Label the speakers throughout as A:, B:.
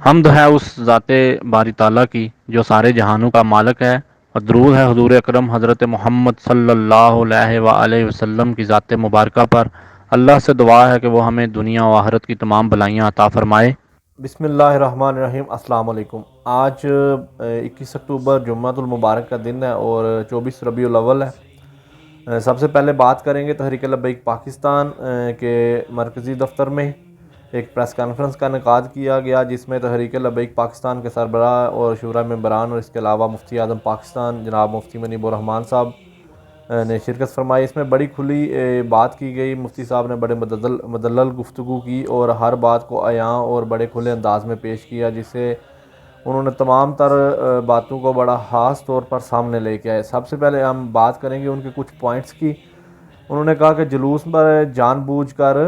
A: حمد ہے اس ذات باری تعالیٰ کی جو سارے جہانوں کا مالک ہے، اور درود ہے حضور اکرم حضرت محمد صلی اللہ علیہ وآلہ وسلم کی ذات مبارکہ پر۔ اللہ سے دعا ہے کہ وہ ہمیں دنیا و آخرت کی تمام بلائیاں عطا فرمائے۔
B: بسم اللہ الرحمن الرحیم۔ السلام علیکم۔ آج 21 اکتوبر جمعۃ المبارک کا دن ہے اور 24 ربیع الاول ہے۔ سب سے پہلے بات کریں گے تحریک لبیک پاکستان کے مرکزی دفتر میں ایک پریس کانفرنس کا انعقاد کیا گیا، جس میں تحریک لبیک پاکستان کے سربراہ اور شورا ممبران اور اس کے علاوہ مفتی اعظم پاکستان جناب مفتی منیب الرحمان صاحب نے شرکت فرمائی۔ اس میں بڑی کھلی بات کی گئی۔ مفتی صاحب نے بڑے مدلل گفتگو کی اور ہر بات کو عیاں اور بڑے کھلے انداز میں پیش کیا، جس سے انہوں نے تمام تر باتوں کو بڑا خاص طور پر سامنے لے کے آئے۔ سب سے پہلے ہم بات کریں گے ان کے کچھ پوائنٹس کی۔ انہوں نے کہا کہ جلوس پر جان بوجھ کر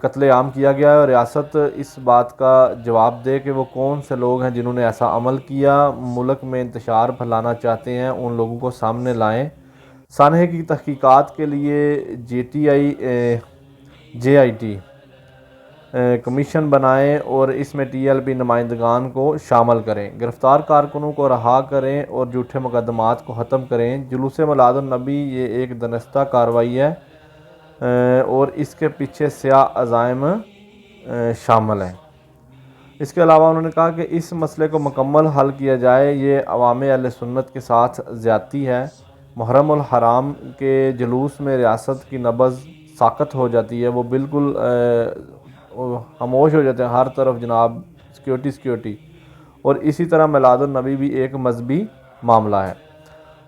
B: قتل عام کیا گیا ہے اور ریاست اس بات کا جواب دے کہ وہ کون سے لوگ ہیں جنہوں نے ایسا عمل کیا، ملک میں انتشار پھیلانا چاہتے ہیں، ان لوگوں کو سامنے لائیں۔ سانحے کی تحقیقات کے لیے جے آئی ٹی کمیشن بنائیں اور اس میں ٹی ایل پی نمائندگان کو شامل کریں۔ گرفتار کارکنوں کو رہا کریں اور جھوٹے مقدمات کو ختم کریں۔ جلوس میلاد النبی یہ ایک دانستہ کارروائی ہے اور اس کے پیچھے سیاہ عزائم شامل ہیں۔ اس کے علاوہ انہوں نے کہا کہ اس مسئلے کو مکمل حل کیا جائے، یہ عوام اہل سنت کے ساتھ زیادتی ہے۔ محرم الحرام کے جلوس میں ریاست کی نبض ساکت ہو جاتی ہے، وہ بالکل خاموش ہو جاتے ہیں، ہر طرف جناب سیکیورٹی۔ اور اسی طرح میلاد النبی بھی ایک مذہبی معاملہ ہے۔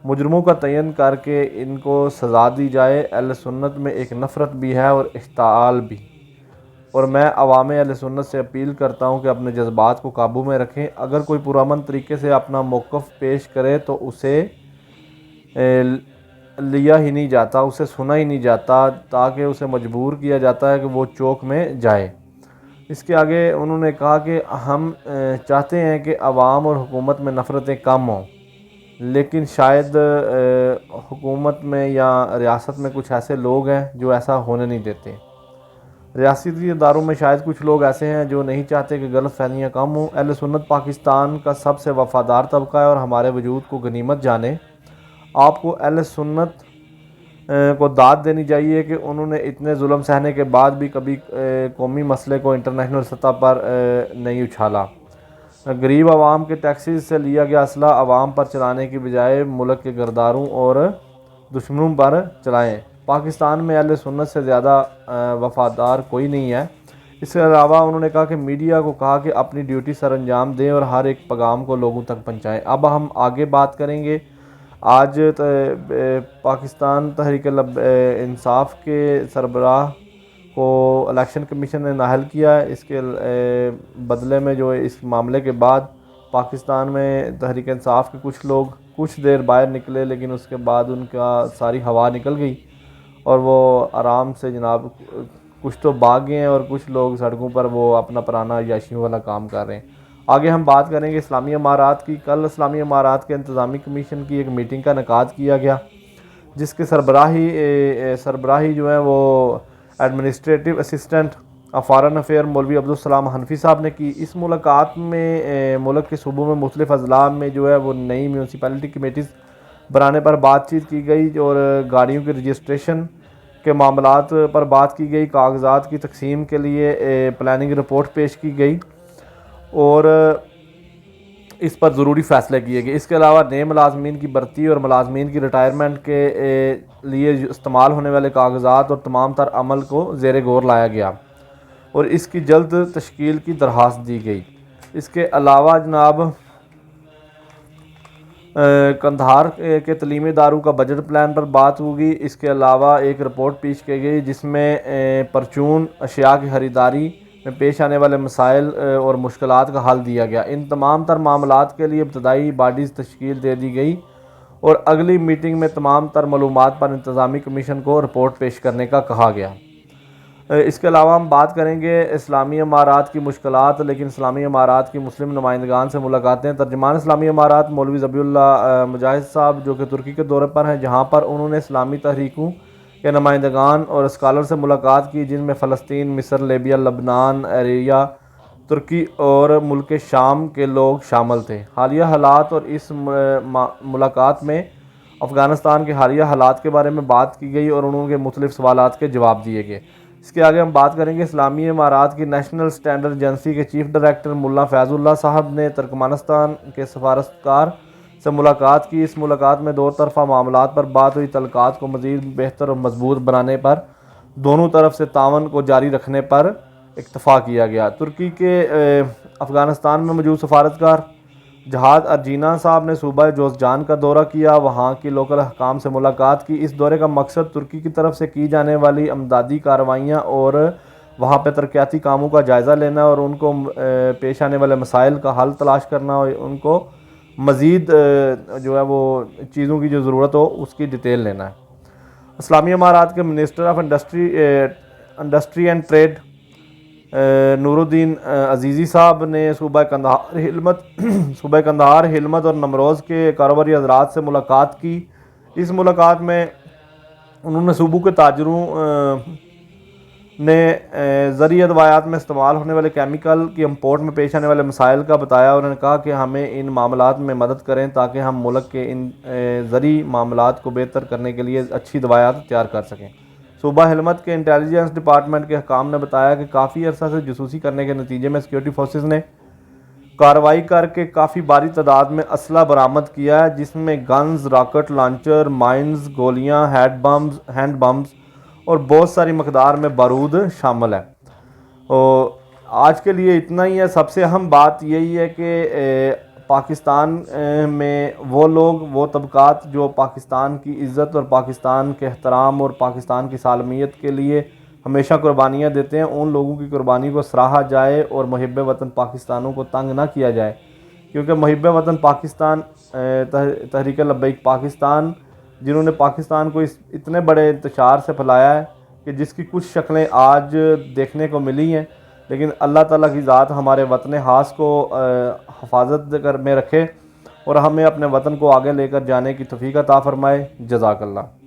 B: مجرموں کا تعین کر کے ان کو سزا دی جائے۔ اہل سنت میں ایک نفرت بھی ہے اور اشتعال بھی، اور میں عوام اہل سنت سے اپیل کرتا ہوں کہ اپنے جذبات کو قابو میں رکھیں۔ اگر کوئی پرامن طریقے سے اپنا موقف پیش کرے تو اسے لیا ہی نہیں جاتا، اسے سنا ہی نہیں جاتا، تاکہ اسے مجبور کیا جاتا ہے کہ وہ چوک میں جائے۔ اس کے آگے انہوں نے کہا کہ ہم چاہتے ہیں کہ عوام اور حکومت میں نفرتیں کم ہوں، لیکن شاید حکومت میں یا ریاست میں کچھ ایسے لوگ ہیں جو ایسا ہونے نہیں دیتے۔ ریاستی اداروں میں شاید کچھ لوگ ایسے ہیں جو نہیں چاہتے کہ غلط فہمیاں کم ہوں۔ اہل سنت پاکستان کا سب سے وفادار طبقہ ہے اور ہمارے وجود کو غنیمت جانے۔ آپ کو اہل سنت کو داد دینی چاہیے کہ انہوں نے اتنے ظلم سہنے کے بعد بھی کبھی قومی مسئلے کو انٹرنیشنل سطح پر نہیں اچھالا۔ غریب عوام کے ٹیکسز سے لیا گیا اسلحہ عوام پر چلانے کی بجائے ملک کے غداروں اور دشمنوں پر چلائیں۔ پاکستان میں اہل سنت سے زیادہ وفادار کوئی نہیں ہے۔ اس کے علاوہ انہوں نے کہا کہ میڈیا کو کہا کہ اپنی ڈیوٹی سر انجام دیں اور ہر ایک پیغام کو لوگوں تک پہنچائیں۔ اب ہم آگے بات کریں گے۔ آج پاکستان تحریک انصاف کے سربراہ کو الیکشن کمیشن نے نااہل کیا ہے۔ اس کے بدلے میں جو اس معاملے کے بعد پاکستان میں تحریک انصاف کے کچھ لوگ کچھ دیر باہر نکلے، لیکن اس کے بعد ان کا ساری ہوا نکل گئی اور وہ آرام سے جناب کچھ تو بھاگ گئے ہیں اور کچھ لوگ سڑکوں پر وہ اپنا پرانا عیاشیوں والا کام کر رہے ہیں۔ آگے ہم بات کریں گے اسلامی امارات کی۔ کل اسلامی امارات کے انتظامی کمیشن کی ایک میٹنگ کا انعقاد کیا گیا، جس کے سربراہی جو ہیں وہ ایڈمنسٹریٹو اسسٹنٹ فارن افیئر مولوی عبدالسلام حنفی صاحب نے کی۔ اس ملاقات میں ملک کے صوبوں میں مختلف اضلاع میں جو ہے وہ نئی میونسپلٹی کمیٹیز بنانے پر بات چیت کی گئی اور گاڑیوں کی رجسٹریشن کے معاملات پر بات کی گئی۔ کاغذات کی تقسیم کے لیے پلاننگ رپورٹ پیش کی گئی اور اس پر ضروری فیصلے کیے گئے۔ اس کے علاوہ نئے ملازمین کی بھرتی اور ملازمین کی ریٹائرمنٹ کے لیے استعمال ہونے والے کاغذات اور تمام تر عمل کو زیر غور لایا گیا اور اس کی جلد تشکیل کی درخواست دی گئی۔ اس کے علاوہ جناب قندھار کے تعلیمی اداروں کا بجٹ پلان پر بات ہوگی۔ اس کے علاوہ ایک رپورٹ پیش کی گئی جس میں پرچون اشیاء کی خریداری میں پیش آنے والے مسائل اور مشکلات کا حل دیا گیا۔ ان تمام تر معاملات کے لیے ابتدائی باڈیز تشکیل دے دی گئی اور اگلی میٹنگ میں تمام تر معلومات پر انتظامی کمیشن کو رپورٹ پیش کرنے کا کہا گیا۔ اس کے علاوہ ہم بات کریں گے اسلامی امارات کی مشکلات، لیکن اسلامی امارات کی مسلم نمائندگان سے ملاقاتیں۔ ترجمان اسلامی امارات مولوی ذبیح اللہ مجاہد صاحب جو کہ ترکی کے دورے پر ہیں، جہاں پر انہوں نے اسلامی تحریکوں کے نمائندگان اور اسکالر سے ملاقات کی، جن میں فلسطین، مصر، لیبیا، لبنان، ایریا ترکی اور ملک شام کے لوگ شامل تھے۔ حالیہ حالات اور اس ملاقات میں افغانستان کے حالیہ حالات کے بارے میں بات کی گئی اور انہوں کے مختلف سوالات کے جواب دیے گئے۔ اس کے آگے ہم بات کریں گے اسلامی امارات کی نیشنل اسٹینڈرڈ ایجنسی کے چیف ڈائریکٹر ملا فیض اللہ صاحب نے ترکمانستان کے سفارتکار سے ملاقات کی۔ اس ملاقات میں دو طرفہ معاملات پر بات ہوئی، تعلقات کو مزید بہتر اور مضبوط بنانے پر دونوں طرف سے تعاون کو جاری رکھنے پر اکتفا کیا گیا۔ ترکی کے افغانستان میں موجود سفارتکار جہاد ارجینا صاحب نے صوبہ جوزجان کا دورہ کیا، وہاں کی لوکل حکام سے ملاقات کی۔ اس دورے کا مقصد ترکی کی طرف سے کی جانے والی امدادی کارروائیاں اور وہاں پہ ترقیاتی کاموں کا جائزہ لینا اور ان کو پیش آنے والے مسائل کا حل تلاش کرنا اور ان کو مزید جو ہے وہ چیزوں کی جو ضرورت ہو اس کی ڈیٹیل لینا ہے۔ اسلامی امارات کے minister of industry and trade Nooruddin Azizi صاحب نے صوبہ قندھار، ہلمت اور نمروز کے کاروباری حضرات سے ملاقات کی۔ اس ملاقات میں انہوں نے صوبوں کے تاجروں نے زرعی ادویات میں استعمال ہونے والے کیمیکل کی امپورٹ میں پیش آنے والے مسائل کا بتایا۔ انہوں نے کہا کہ ہمیں ان معاملات میں مدد کریں تاکہ ہم ملک کے ان زرعی معاملات کو بہتر کرنے کے لیے اچھی دوائات تیار کر سکیں۔ صوبہ ہلمت کے انٹیلیجنس ڈپارٹمنٹ کے حکام نے بتایا کہ کافی عرصہ سے جاسوسی کرنے کے نتیجے میں سیکورٹی فورسز نے کارروائی کر کے کافی باری تعداد میں اسلحہ برآمد کیا ہے، جس میں گنز، راکٹ لانچر، مائنز، گولیاں، ہینڈ بمز اور بہت ساری مقدار میں بارود شامل ہے۔ اور آج کے لیے اتنا ہی ہے۔ سب سے اہم بات یہی ہے کہ پاکستان میں وہ لوگ، وہ طبقات جو پاکستان کی عزت اور پاکستان کے احترام اور پاکستان کی سالمیت کے لیے ہمیشہ قربانیاں دیتے ہیں، ان لوگوں کی قربانی کو سراہا جائے اور محب وطن پاکستانوں کو تنگ نہ کیا جائے، کیونکہ محب وطن پاکستان تحریک لبیک پاکستان جنہوں نے پاکستان کو اس اتنے بڑے انتشار سے پھیلایا ہے کہ جس کی کچھ شکلیں آج دیکھنے کو ملی ہیں، لیکن اللہ تعالیٰ کی ذات ہمارے وطن خاص کو حفاظت میں رکھے اور ہمیں اپنے وطن کو آگے لے کر جانے کی توفیق عطا فرمائے۔ جزاک اللہ۔